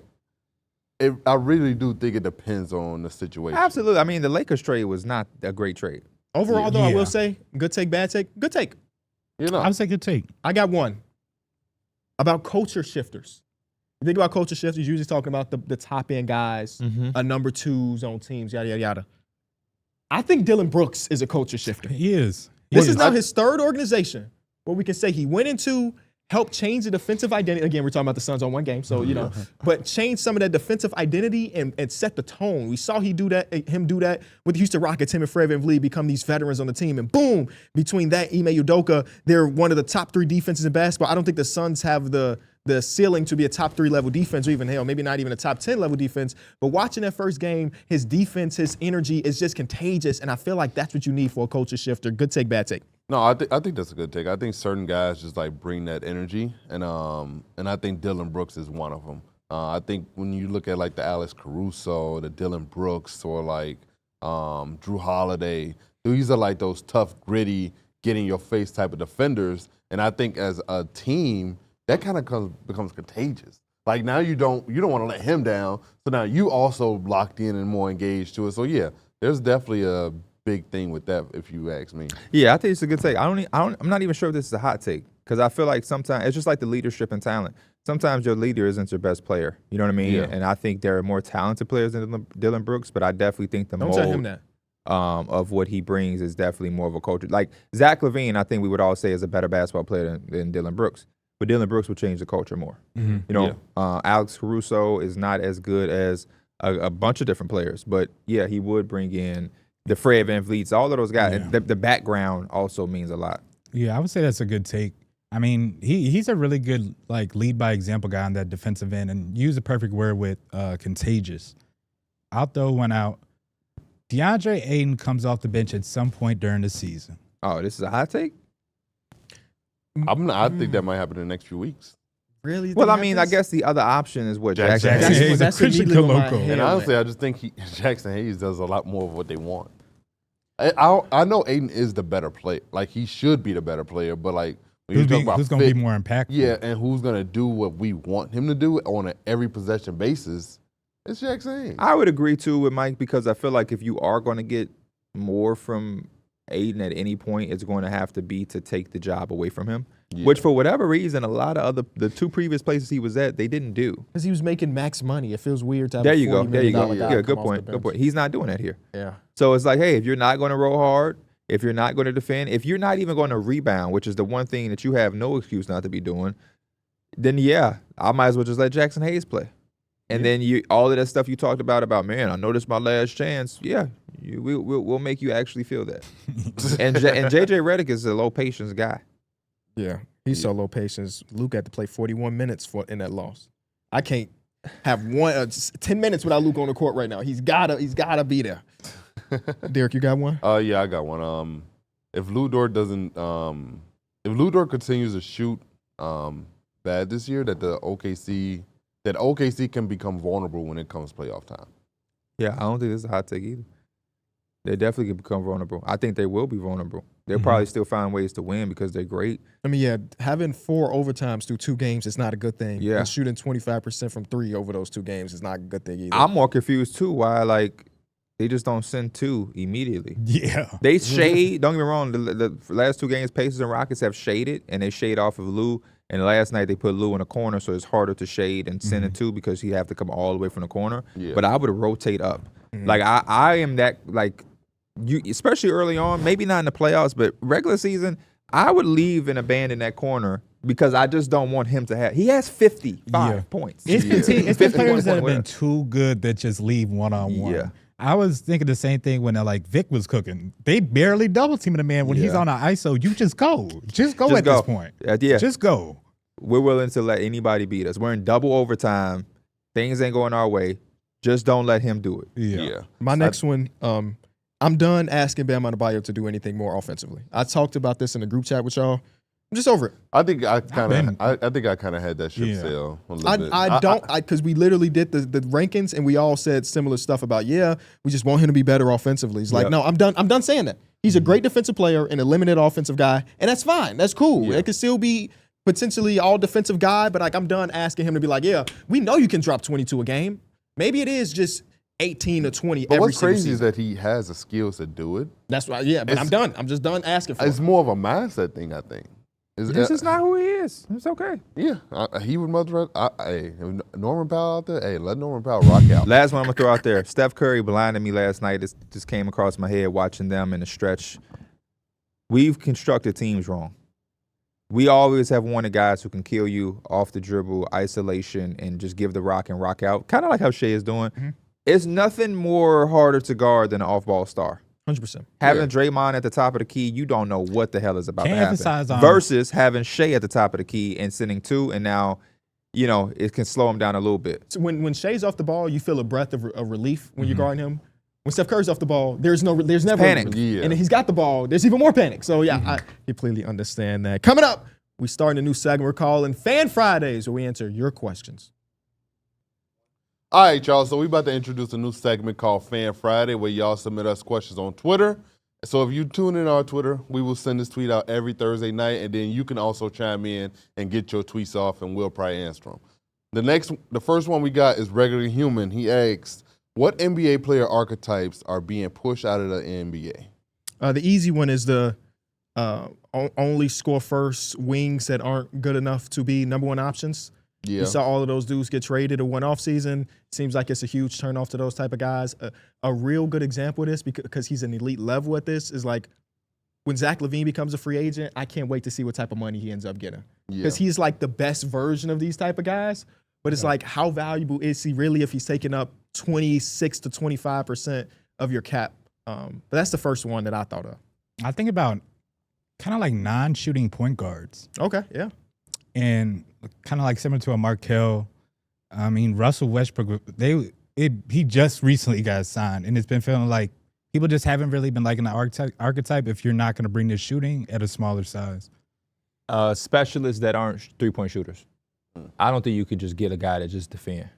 I really do think it depends on the situation. Absolutely. The Lakers trade was not a great trade. Overall, though, I will say, good take, bad take, good take. I would say good take. I got one about culture shifters. You think about culture shifters, you're usually talking about the top end guys, number 2s on teams, yada, yada, yada. I think Dylan Brooks is a culture shifter. He is. This is now his 3rd organization where we can say he went into, helped change the defensive identity. Again, we're talking about the Suns on one game, so, but change some of that defensive identity and set the tone. We saw him do that with the Houston Rockets, him and Fred VanVleet become these veterans on the team. And boom, between that, Ime Udoka, they're one of the top 3 defenses in basketball. I don't think the Suns have the ceiling to be a top 3 level defense, or even, hell, maybe not even a top 10 level defense. But watching that first game, his defense, his energy is just contagious. And I feel like that's what you need for a culture shifter. Good take, bad take. No, I think that's a good take. I think certain guys just like bring that energy, and I think Dylan Brooks is one of them. I think when you look at like the Alex Caruso, the Dylan Brooks, or like Drew Holiday, these are like those tough, gritty, get in your face type of defenders. And I think as a team, that kind of becomes contagious. Like now you don't want to let him down, so now you also locked in and more engaged to it. So yeah, there's definitely a big thing with that, if you ask me. Yeah, I think it's a good take. I'm not even sure if this is a hot take because I feel like sometimes it's just like the leadership and talent. Sometimes your leader isn't your best player. You know what I mean? Yeah. And I think there are more talented players than Dylan Brooks, but I definitely think the Don't mold tell him that. of what he brings is definitely more of a culture. Like Zach LaVine, I think we would all say is a better basketball player than Dylan Brooks. But Dylan Brooks would change the culture more. Mm-hmm. You know, Alex Caruso is not as good as a bunch of different players, but yeah, he would bring in the Fred VanVleets, all of those guys. Yeah. And the background also means a lot. Yeah, I would say that's a good take. I mean, he's a really good like lead by example guy on that defensive end, and use the perfect word with contagious. I'll throw one out. DeAndre Ayton comes off the bench at some point during the season. Oh, this is a hot take? I think that might happen in the next few weeks. Really? You Well, think I mean, I happens? guess the other option is what Jackson Jackson Hayes. Hayes. That's Christian immediately what my Coloco. head And honestly, went. I just think Jackson Hayes does a lot more of what they want. I know Aiden is the better player. Like, he should be the better player, but, like, when you talk about Who's going to fit, be more impactful? yeah, and who's going to do what we want him to do on an every possession basis, it's Jackson Hayes. I would agree, too, with Mike, because I feel like if you are going to get more from Aiden at any point, it's going to have to be to take the job away from him, which for whatever reason, a lot of the two previous places he was at, they didn't do. Because he was making max money. It feels weird to have There a you go. $40 There you go. million guy Yeah, good come off point. the Good bench. point. He's not doing that here. Yeah. So it's like, hey, if you're not going to roll hard, if you're not going to defend, if you're not even going to rebound, which is the one thing that you have no excuse not to be doing, then yeah, I might as well just let Jackson Hayes play. And then all of that stuff you talked about, man, I know this is my last chance. Yeah, we'll make you actually feel that. and JJ Redick is a low patience guy. Yeah. He's so low patience. Luke had to play 41 minutes in that loss. I can't have 10 minutes without Luke on the court right now. He's gotta be there. Darrick, you got one? Yeah, I got one. If Lou Dort continues to shoot bad this year, that OKC can become vulnerable when it comes playoff time. Yeah, I don't think this is a hot take either. They definitely can become vulnerable. I think they will be vulnerable. They'll probably still find ways to win because they're great. I mean, yeah, having 4 overtimes through 2 games is not a good thing. Yeah. And shooting 25% from 3 over those 2 games is not a good thing either. I'm more confused too why like they just don't send 2 immediately. Yeah. They shade. Don't get me wrong. The last 2 games, Pacers and Rockets have shaded, and they shade off of Lou. And last night they put Lou in a corner, so it's harder to shade and send it to because he'd have to come all the way from the corner. Yeah. But I would rotate up. Like I am that like you, especially early on. Maybe not in the playoffs, but regular season, I would leave and abandon that corner because I just don't want him to have. He has 55 points. It's the 51 players that have point been too good that just leave one-on-one. Yeah. I was thinking the same thing when like Vic was cooking. They barely double teaming the man when he's Yeah. on an ISO. You just go. Just go Just at go. this point. Yeah. Just go. We're willing to let anybody beat us. We're in double overtime. Things ain't going our way. Just don't let him do it. Yeah. My next one, I'm done asking Bam Adebayo to do anything more offensively. I talked about this in the group chat with y'all. I'm just over it. I think I kind of had that ship sail a little bit. I don't, because we literally did the rankings and we all said similar stuff about, we just want him to be better offensively. He's like, no, I'm done saying that. He's a great defensive player and a limited offensive guy, and that's fine. That's cool. Yeah. It could still be potentially all defensive guy, but like I'm done asking him to be like, we know you can drop 22 a game. Maybe it is just 18 or 20 But every what's single crazy is season. that he has the skills to do it. That's why, but I'm done. I'm just done asking for It's it. more of a mindset thing, I think. This is not who he is. It's okay. Yeah, he would much rather. Hey, Norman Powell out there. Hey, let Norman Powell rock out. Last one I'm going to throw out there. Steph Curry blinded me last night. It just came across my head watching them in the stretch. We've constructed teams wrong. We always have wanted guys who can kill you off the dribble, isolation, and just give the rock and rock out. Kind of like how Shea is doing. Mm-hmm. It's nothing more harder to guard than an off-ball star. 100%. Having Draymond at the top of the key, you don't know what the hell is about Can't to happen. emphasize on- Versus having Shea at the top of the key and sending 2, and now, it can slow him down a little bit. So when Shea's off the ball, you feel a breath of relief when you're guarding him. when Steph Curry's off the ball, there's never panic. Yeah. And then he's got the ball, there's even more panic. So yeah, I completely understand that. Coming up, we starting a new segment we're calling Fan Fridays, where we answer your questions. All right, y'all. So we about to introduce a new segment called Fan Friday, where y'all submit us questions on Twitter. So if you tune in on our Twitter, we will send this tweet out every Thursday night, and then you can also chime in and get your tweets off, and we'll probably answer them. The first one we got is Regular Human. He asks, what NBA player archetypes are being pushed out of the NBA? The easy one is the only score first wings that aren't good enough to be number one options. Yeah. You saw all of those dudes get traded in one offseason. Seems like it's a huge turnoff to those type of guys. A real good example of this, because he's an elite level at this, is like when Zach LaVine becomes a free agent, I can't wait to see what type of money he ends up getting. Because he's like the best version of these type of guys. But it's like, how valuable is he really if he's taking up 26 to 25% of your cap? But that's the first one that I thought of. I think about kind of like non-shooting point guards. Okay, yeah. And kind of like similar to a Markelle. I mean, Russell Westbrook, he just recently got signed, and it's been feeling like people just haven't really been liking the archetype if you're not going to bring this shooting at a smaller size. Specialists that aren't three-point shooters. I don't think you could just get a guy that just defend.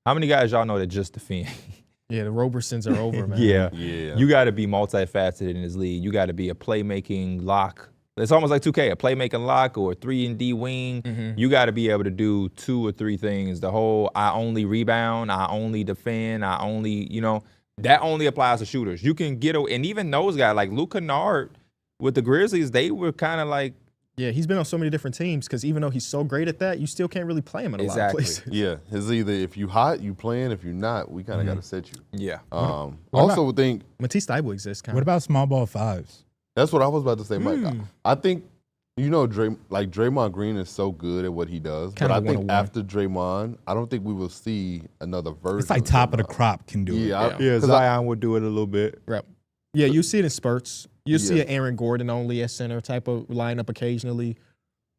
How many guys y'all know that just defend? Yeah, the Robersons are over, man. Yeah. Yeah. You got to be multifaceted in this league. You got to be a playmaking lock. It's almost like 2K, a playmaking lock or a 3-and-D wing. Mm-hmm. You got to be able to do 2 or 3 things. The whole I only rebound, I only defend, I only, that only applies to shooters. You can get and even those guys like Luke Kennard with the Grizzlies, they were kind of like. Yeah, he's been on so many different teams because even though he's so great at that, you still can't really play him in a lot of places. Yeah, it's either if you hot, you playing. If you're not, we kind of got to set you. Yeah. Also would think Matisse Thybulle exists. What about small ball fives? that's what I was about to say, Mike. I think Draymond Green is so good at what he does, Kinda but I think 101. after Draymond, I don't think we will see another version. It's like top of the crop can do it. Yeah, Zion would do it a little bit. Right. Yeah, you see it in spurts. You see Yeah. an Aaron Gordon only at center type of lineup occasionally.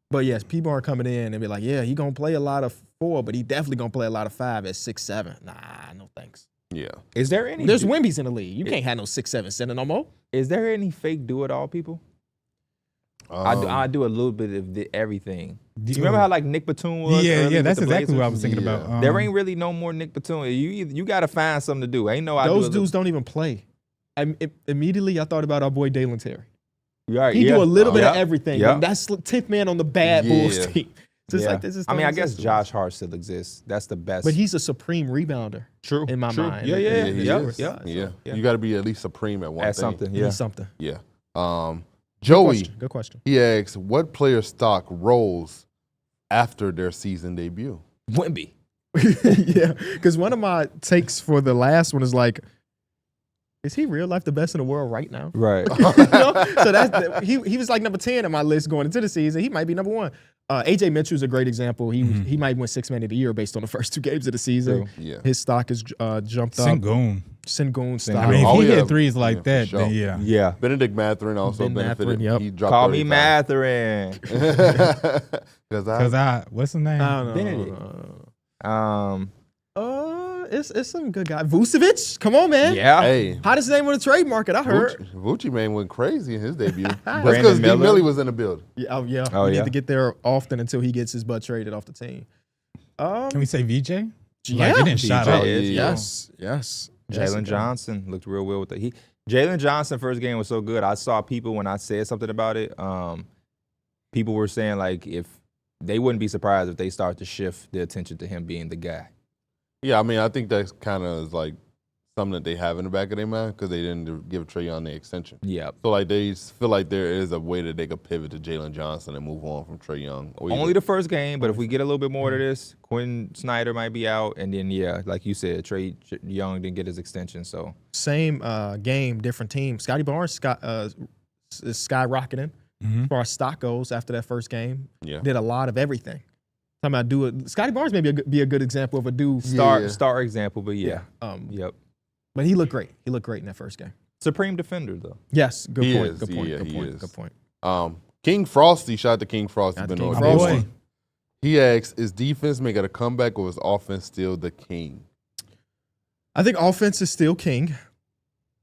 But yes, people are coming in and be like, yeah, he gonna play a lot of 4, but he definitely gonna play a lot of 5 at 6'7". Nah, no thanks. Yeah. Is there any? There's Wimbies in the league. You can't have no 6'7" center no more. Is there any fake do-it-all people? I do a little bit of everything. Do you remember how like Nick Batum was? Yeah, that's with the exactly what I Blazers? was thinking Yeah. about. There ain't really no more Nick Batum. You got to find something to do. Ain't no. Those dudes don't even play. Immediately, I thought about our boy Dalen Terry. Right, He do a little bit of Yep. everything. Yep. And that's 10th man on the bad Bulls Yeah. team. Just Yeah. like this is. I guess Josh Hart still exists. That's the best. But he's a supreme rebounder. true in my mind. Yeah. he Yep. is. Yep. Yeah. Yeah. You got to be at least supreme at one At thing. something. He's Yeah. something. Yeah. Joey, Good question. he asks, what player stock rolls after their season debut? Wemby. Yeah, because one of my takes for the last one is like, is he real life the best in the world right now? Right. So he was like number 10 on my list going into the season. He might be number 1. AJ Mitchell's a great example. He might win 6 man of the year based on the first 2 games of the season. Yeah. His stock has jumped up. Sengun stock. I mean, if Oh, he yeah. hit threes like Yeah, that, for then sure. yeah. Yeah. Benedict Mathurin also Ben benefited. Mathurin, yep. He dropped Call me 35. Mathurin. Because What's his name? I don't Benedict. know. It's some good guy. Vucevic, come on, man. Yeah. hey, Hottest name on the trade market, I heard. Vucci man went crazy in his debut. That's Brandon because D. Miller. Millie was in the building. Yeah, Oh, we yeah. need to get there often until he gets his butt traded off the team. Can we say VJ? Like, Yeah. he didn't shot VJ up. is, Yes. Jalen Johnson looked real well with it. Jalen Johnson first game was so good. I saw people when I said something about it. People were saying like if they wouldn't be surprised if they start to shift the attention to him being the guy. Yeah, I mean, I think that's kind of like something that they have in the back of their mind because they didn't give Trae Young the extension. Yeah. So like they feel like there is a way that they could pivot to Jalen Johnson and move on from Trae Young. Only the first game, but if we get a little bit more to this, Quinn Snyder might be out, and then like you said, Trae Young didn't get his extension. So Same game, different team. Scotty Barnes is skyrocketing as far as stock goes after that first game. Yeah. Did a lot of everything. Talking about do it. Scotty Barnes may be a good example of a dude. star example, but yeah. Yep. But he looked great. He looked great in that first game. Supreme defender though. Yes, good He point. is. Good point. Yeah, Good he point. is. Good point. King Frosty, shout out to King Frosty. Shout out Been to on King this Frosty. one. He asks, is defense making a comeback or is offense still the king? I think offense is still king.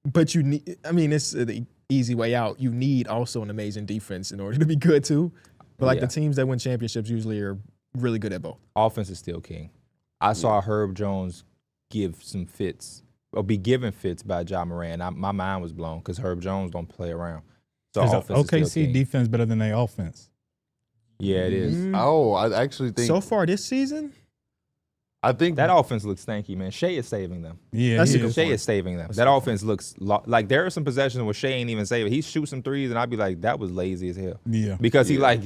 But you need, I mean, it's the easy way out. You need also an amazing defense in order to be good too. But like the teams that win championships usually are really good at both. Offense is still king. I saw Herb Jones give some fits, or be given fits by Ja Morant. My mind was blown because Herb Jones don't play around. So Is offense is still OKC king. defense better than their offense? Yeah, it is. Oh, I actually think So far this season, I think That offense looks stanky, man. Shea is saving them. Yeah, That's a he good is. Shea point. is saving them. That's That a good offense looks like there are some possessions where Shea ain't even saving. He shoots some threes, and I'd be like, that was lazy as hell. Yeah. Because he like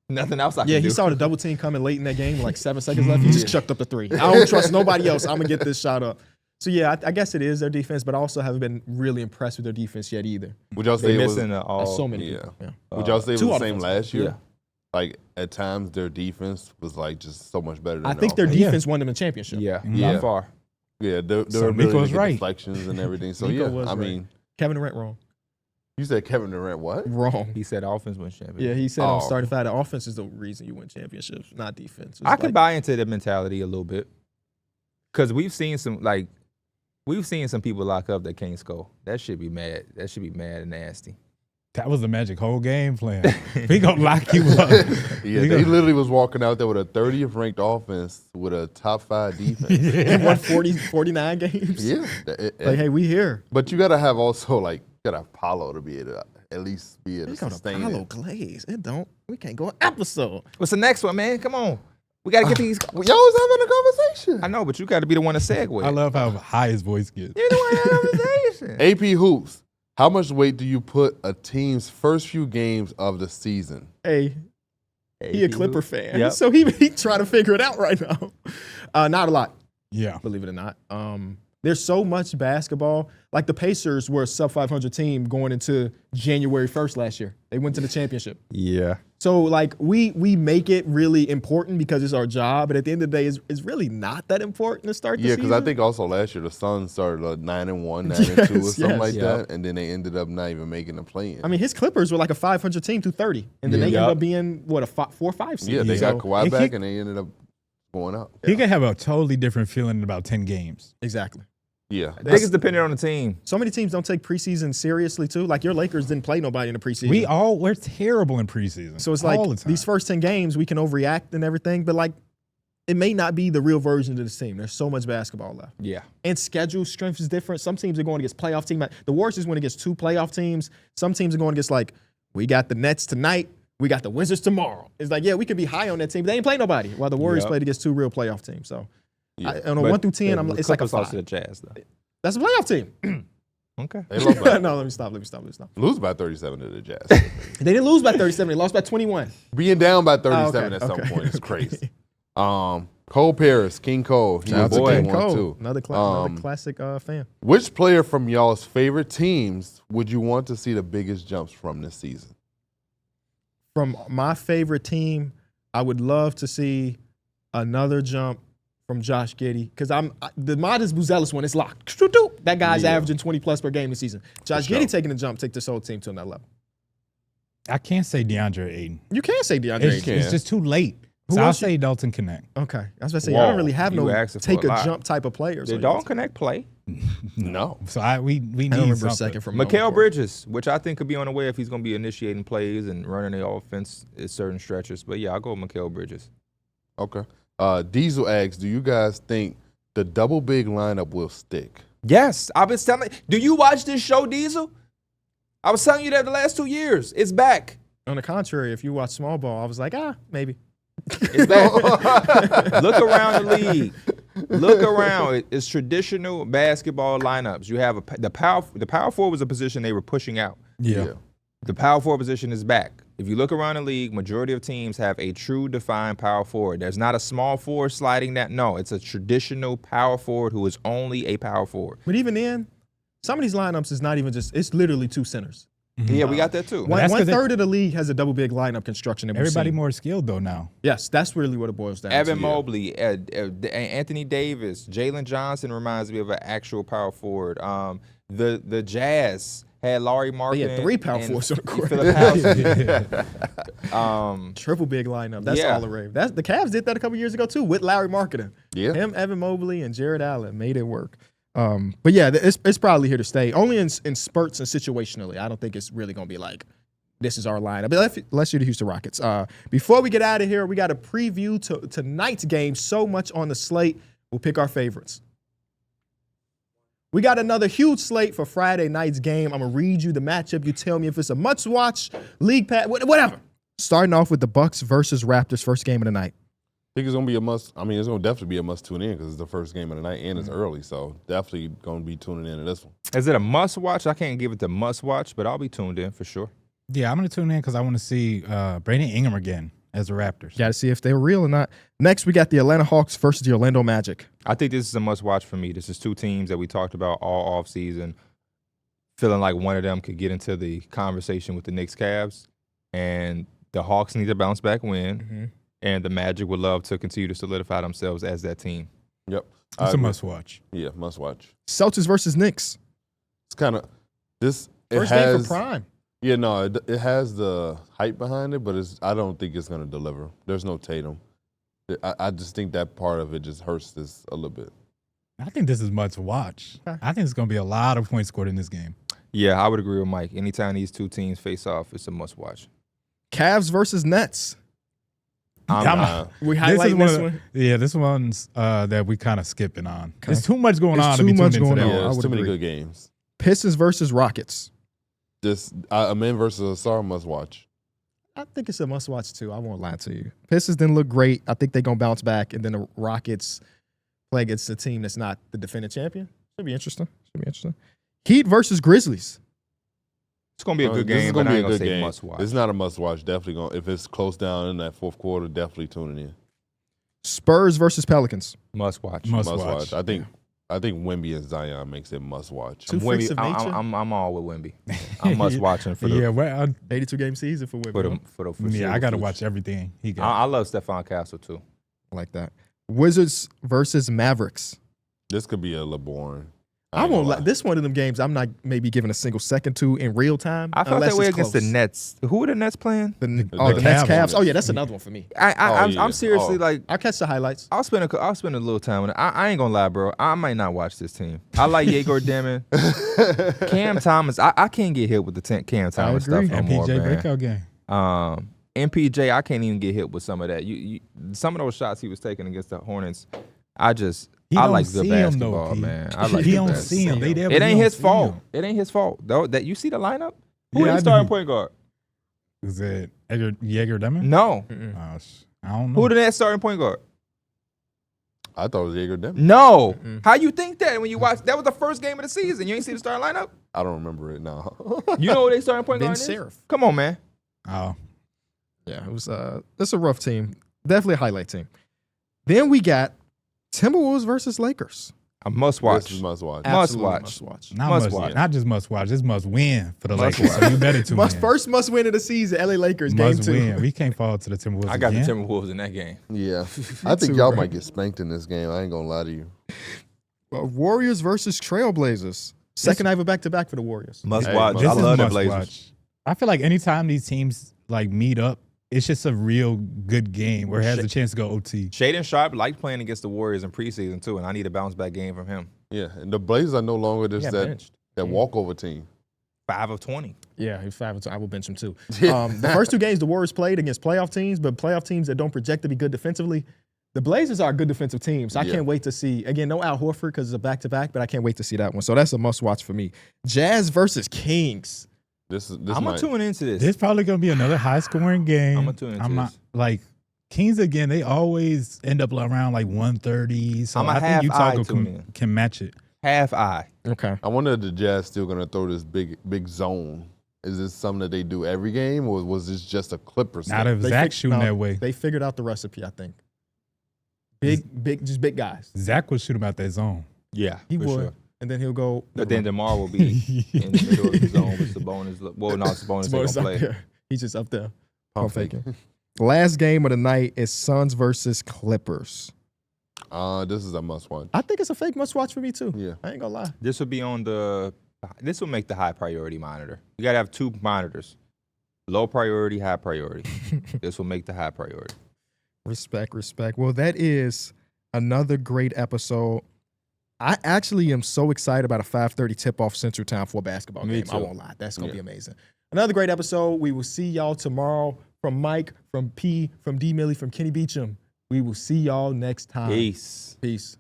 nothing else I can do. he saw the double team coming late in that game, like 7 seconds left. He just chucked up the three. I don't trust nobody else. I'm gonna get this shot up. So yeah, I guess it is their defense, but I also haven't been really impressed with their defense yet either. would y'all say They it was, missing all. So many. yeah. people. Yeah. would y'all say it was two the on same offense. last year? Yeah. Like at times their defense was like just so much better than I think their offense. defense won them the championship. Yeah, Yeah. by far. Yeah, their So ability Nico was to get right. deflections and everything. So Nico yeah, was I right. mean, Kevin Durant wrong. you said Kevin Durant what? Wrong. He said offense wins championship. Yeah, he said on Oh. starting five, the offense is the reason you win championships, not defense. It's I could like- buy into the mentality a little bit because we've seen some people lock up that can't score. That should be mad. That should be mad and nasty. That was the Magic whole game plan. We gonna lock you up. Yeah, We they gonna- literally was walking out there with a 30th ranked offense with a top 5 defense. He won 49 games. Yeah, Like, hey, we here. but you gotta have also like you gotta have Paulo to be able to at least be able We to got sustain Apollo it. Glaze. It don't. We can't go an episode. What's the next one, man? Come on. We got to get these. Y'all was having a conversation. I know, but you got to be the one to segue. I love how high his voice gets. You're the one to have a conversation. AP Hoops. How much weight do you put a team's first few games of the season? Hey, he a Clipper fan, Yep. so he trying to figure it out right now. Not a lot, Yeah. believe it or not. There's so much basketball. Like the Pacers were a sub 500 team going into January 1st last year. They went to the championship. Yeah. So like we make it really important because it's our job, but at the end of the day, it's really not that important to start the Yeah, season. because I think also last year the Suns started 9-1, 9-2, or Yes, something like yes. that, and then they ended up not even making the play-in. I mean, his Clippers were like a 500 team through 30, and then they Yep. ended up being what a 4 or 5 seed. yeah, they So- got Kawhi It back, kick- and they ended up going up. He could have a totally different feeling in about 10 games. Exactly. Yeah, I think it's dependent on the team. So many teams don't take preseason seriously too. Like your Lakers didn't play nobody in the preseason. We're terrible in preseason. So it's all like the time. these first 10 games we can overreact and everything, but like it may not be the real version of this team. There's so much basketball left. Yeah. And schedule strength is different. Some teams are going against playoff teams. The Warriors is going against 2 playoff teams. Some teams are going against like, we got the Nets tonight, we got the Wizards tomorrow. It's like, yeah, we could be high on that team, but they ain't play nobody. While the Warriors Yep. played against 2 real playoff teams. So Yeah. on a But 1 through 10, the it's like a Clippers lost 5. to the Jazz, though. That's a playoff team. Okay. they lost by, No, let me stop. lose by 37 to the Jazz. They didn't lose by 37. They lost by 21. Being down by 37 okay, at some okay, point is okay. crazy. Cole Paris, King Cole, he Shout out was to the King King one Cole, too. another classic fan. Which player from y'all's favorite teams would you want to see the biggest jumps from this season? From my favorite team, I would love to see another jump from Josh Giddey because the Modest Buzelis one is locked. That guy's Yeah. averaging 20 plus per game this season. Josh For sure. Giddey taking the jump, take this whole team to another level. I can't say DeAndre Ayton. You can't say DeAndre It's, Ayton. it's just too late. Who So I'll else you- say Dalton Connect. Okay, I was about to say Whoa, I don't really have you no asking for take a a lot. jump type of players. Did Dalton Connect play? No. So we need I don't remember something. a second from Mikael Bridges, which I think could be on the way if he's going to be initiating plays and running the offense at certain stretches. But yeah, I'll go with Mikael Bridges. Okay. Diesel asks, do you guys think the double big lineup will stick? Yes, I've been telling. Do you watch this show, Diesel? I was telling you that the last 2 years. It's back. On the contrary, if you watch small ball, I was like, maybe. It's back. Look around the league. Look around. It's traditional basketball lineups. You have the power forward was a position they were pushing out. Yeah. The power forward position is back. If you look around the league, majority of teams have a true defined power forward. There's not a small forward sliding that. No, it's a traditional power forward who is only a power forward. But even then, some of these lineups is not even just, it's literally 2 centers. Yeah, we got that too. Well, that's 'cause One third of the league has a double big lineup construction. That we've Everybody seen. more skilled though now. Yes, that's really what it boils down Evan to. Mobley, Anthony Davis, Jalen Johnson reminds me of an actual power forward. The Jazz had Larry Markin. They had 3 power forwards on the court. Triple big lineup. That's Yeah. all the rave. The Cavs did that a couple years ago too with Larry Marketing. Yeah. Him, Evan Mobley, and Jared Allen made it work. But yeah, it's probably here to stay. Only in spurts and situationally. I don't think it's really gonna be like this is our line. But let's do the Houston Rockets. Before we get out of here, we got a preview to tonight's game. So much on the slate. We'll pick our favorites. We got another huge slate for Friday night's game. I'm gonna read you the matchup. You tell me if it's a must-watch, league pass, whatever. Starting off with the Bucks versus Raptors, first game of the night. I think it's gonna be a must. I mean, it's gonna definitely be a must tune in because it's the first game of the night and it's early, so definitely gonna be tuning in to this one. Is it a must watch? I can't give it the must watch, but I'll be tuned in for sure. Yeah, I'm going to tune in because I want to see Brandon Ingram again as the Raptors. Got to see if they're real or not. Next, we got the Atlanta Hawks versus the Orlando Magic. I think this is a must watch for me. This is two teams that we talked about all offseason, feeling like one of them could get into the conversation with the Knicks Cavs. And the Hawks need to bounce back win, and the Magic would love to continue to solidify themselves as that team. Yep, It's a must watch. Yeah, must watch. Celtics versus Knicks. It's kind of this. First game for Prime. Yeah, no, it has the hype behind it, but I don't think it's going to deliver. There's no Tatum. I just think that part of it just hurts this a little bit. I think this is must watch. I think it's going to be a lot of points scored in this game. Yeah, I would agree with Mike. Anytime these two teams face off, it's a must watch. Cavs versus Nets. We highlight this one. Yeah, this one's that we kind of skipping on. Okay. There's too much going on. Too much going on. Yeah, too many good games. Pistons versus Rockets. This a man versus a star must watch. I think it's a must watch too. I won't lie to you. Pistons didn't look great. I think they're gonna bounce back, and then the Rockets play against a team that's not the defending champion. Should be interesting. Heat versus Grizzlies. It's gonna be a good game, but I ain't gonna say must watch. It's not a must watch. Definitely gonna. If it's close down in that fourth quarter, definitely tuning in. Spurs versus Pelicans. Must watch. Must watch. I think Wemby and Zion makes it must watch. Wemby, I'm all with Wemby. I'm must watching for the 82 game season for Wemby. For I gotta watch everything he got. I love Stephon Castle too. I like that. Wizards versus Mavericks. This could be a little boring. I won't lie. This one of them games I'm not maybe giving a single second to in real time. I felt that way against the Nets. Who are the Nets playing? The Nets Cavs. Oh yeah, that's another one for me. I'm seriously like I'll catch the highlights. I'll spend a little time on it. I ain't gonna lie, bro. I might not watch this team. I like Yegor Demon, Cam Thomas. I can't get hit with the Cam Thomas stuff no more, man. MPJ breakout game. MPJ, I can't even get hit with some of that. Some of those shots he was taking against the Hornets, I like good basketball, man. I like he don't see him. It ain't his fault. It ain't his fault. Though that you see the lineup? Who is starting point guard? Is it Jaeger Demon? No. I don't know. Who the next starting point guard? I thought it was Jaeger Demon. No. How you think that when you watch? That was the first game of the season. You ain't see the starting lineup? I don't remember it now. You know who they starting point guard is? Serif. Come on, man. Oh. Yeah, it was it's a rough team. Definitely a highlight team. Then we got Timberwolves versus Lakers. A must watch. This is must watch. Must watch. Not just must watch. It's must win for the Lakers. So you better tune in. First must win of the season. LA Lakers must game 2. win. We can't fall to the Timberwolves. I got again. the Timberwolves in that game. Yeah, I think y'all might get spanked in this game. I ain't gonna lie to you. Warriors versus Trailblazers. Second night of a back-to-back for the Warriors. Must watch. This I love the must Blazers. watch. I feel like anytime these teams like meet up, it's just a real good game where it has a chance to go OT. Shaden Sharp liked playing against the Warriors in preseason too, and I need a bounce back game from him. Yeah, and the Blazers are no longer just that walkover team. 5 of 20. Yeah, he's 5 of 20. I will bench him too. The first 2 games the Warriors played against playoff teams, but playoff teams that don't project to be good defensively. The Blazers are a good defensive team, so I can't wait to see. Again, no Al Horford because it's a back-to-back, but I can't wait to see that one. So that's a must-watch for me. Jazz versus Kings. I'm gonna tune into this. This probably gonna be another high-scoring game. I'm gonna tune into this. Like Kings again. They always end up around like 130. So I think Utah can match it. Half eye. Okay. I wonder if the Jazz still gonna throw this big zone. Is this something that they do every game, or was this just a Clippers thing? Not if Zach shooting that way. They figured out the recipe, I think. Just big guys. Zach would shoot him out that zone. Yeah, he would. Sure. And then he'll go. But then DeMar will be in the middle of the zone with Sabonis. Well, no, Sabonis ain't gonna play. He's just up there. Pump faking. Last game of the night is Suns versus Clippers. This is a must-watch. I think it's a fake must-watch for me too. Yeah, I ain't gonna lie. This will be on This will make the high priority monitor. You gotta have 2 monitors. Low priority, high priority. This will make the high priority. Respect. Well, that is another great episode. I actually am so excited about a 5:30 tip-off Central Time for a basketball Me game. I too. won't lie. That's going to be amazing. Another great episode. We will see y'all tomorrow. From Mike, from P, from D. Millie, from Kenny Beecham. We will see y'all next time. Peace. Peace.